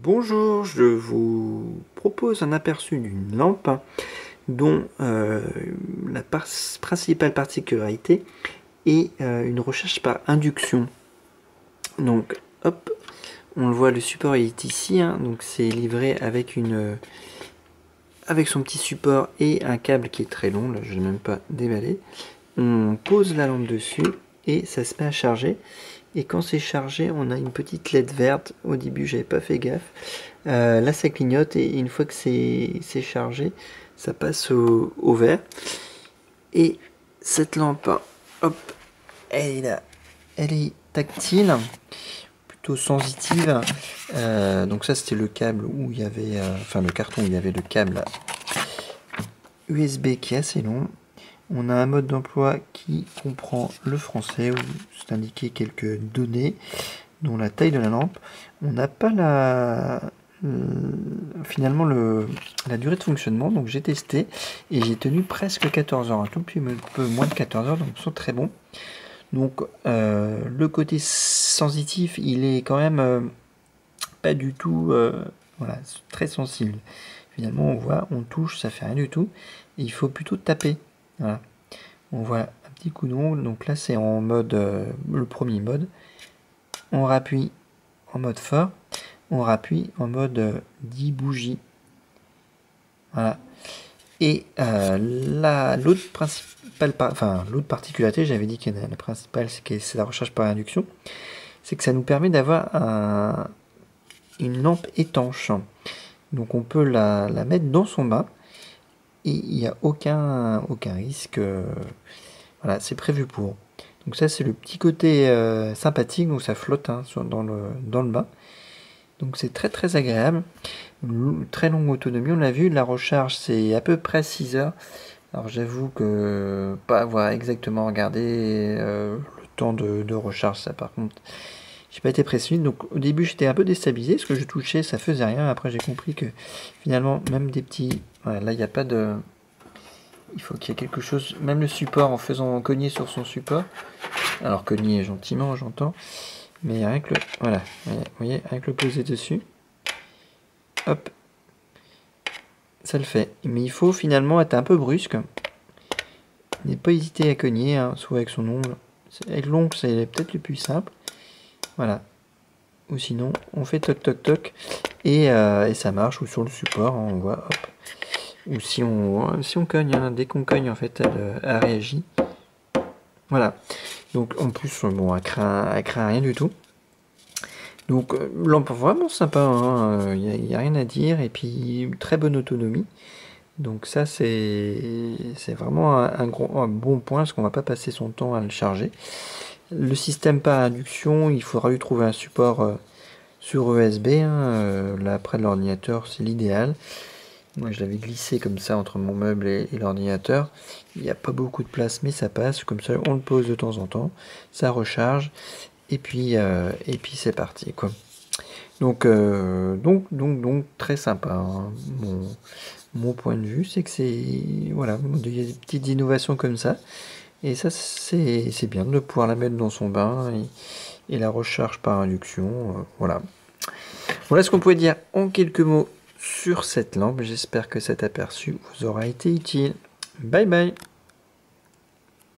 Bonjour, je vous propose un aperçu d'une lampe dont la principale particularité est une recherche par induction. Donc hop, on le voit, le support est ici, donc c'est livré avec avec son petit support et un câble qui est très long, là je n'ai même pas déballé. On pose la lampe dessus et ça se met à charger. Et quand c'est chargé, on a une petite LED verte. Au début, j'avais pas fait gaffe. Là, ça clignote et une fois que c'est chargé, ça passe au vert. Et cette lampe, hop, elle est tactile, plutôt sensitive. Donc ça, c'était le câble où il y avait, enfin le carton où il y avait le câble USB qui est assez long. On a un mode d'emploi qui comprend le français, où c'est indiqué quelques données, dont la taille de la lampe. On n'a pas finalement la durée de fonctionnement, donc j'ai testé et j'ai tenu presque 14 heures, un tout petit peu moins de 14 heures, donc ils sont très bons. Donc le côté sensitif, il est quand même pas du tout voilà, très sensible. Finalement, on voit, on touche, ça fait rien du tout. Et il faut plutôt taper. Voilà. On voit un petit coup d'ongle. Donc là, c'est en mode, le premier mode. On rappuie en mode fort. On rappuie en mode 10 bougies. Voilà. Et l'autre particularité, j'avais dit que la principale, c'est la recherche par induction, c'est que ça nous permet d'avoir une lampe étanche. Donc on peut la mettre dans son bain et il n'y a aucun risque. Voilà, c'est prévu pour. Donc ça, c'est le petit côté sympathique, donc ça flotte dans le bain. Donc c'est très très agréable. Très longue autonomie, on l'a vu. La recharge, c'est à peu près 6 heures. Alors j'avoue que pas avoir exactement regardé le temps de recharge, ça par contre, j'ai pas été précis. Donc au début, j'étais un peu déstabilisé, parce que je touchais, ça faisait rien. Après, j'ai compris que finalement, même des petits... Voilà, là, il n'y a pas de... Il faut qu'il y ait quelque chose, même le support, en faisant cogner sur son support. Alors cogner gentiment, j'entends. Mais avec le... Voilà, vous voyez, avec le poser dessus. Hop. Ça le fait. Mais il faut finalement être un peu brusque. Ne pas hésiter à cogner, soit avec son ongle. Avec l'ongle, c'est peut-être le plus simple. Voilà. Ou sinon, on fait toc toc toc. Et ça marche. Ou sur le support, on voit, hop. Ou si on cogne, dès qu'on cogne, en fait, elle réagit. Voilà. Donc en plus, bon, elle craint rien du tout. Donc lampe vraiment sympa, il n'y a rien à dire. Et puis très bonne autonomie. Donc ça, c'est vraiment un bon point, parce qu'on va pas passer son temps à le charger. Le système par induction, il faudra lui trouver un support sur USB. Là, près de l'ordinateur, c'est l'idéal. Moi, je l'avais glissé comme ça entre mon meuble et l'ordinateur. Il n'y a pas beaucoup de place, mais ça passe. Comme ça, on le pose de temps en temps. Ça recharge. Et puis c'est parti, quoi. Donc très sympa. Mon point de vue, c'est que voilà, il y a des petites innovations comme ça. Et ça, c'est bien de pouvoir la mettre dans son bain et la recharge par induction. Voilà. Voilà ce qu'on pouvait dire en quelques mots sur cette lampe. J'espère que cet aperçu vous aura été utile. Bye bye.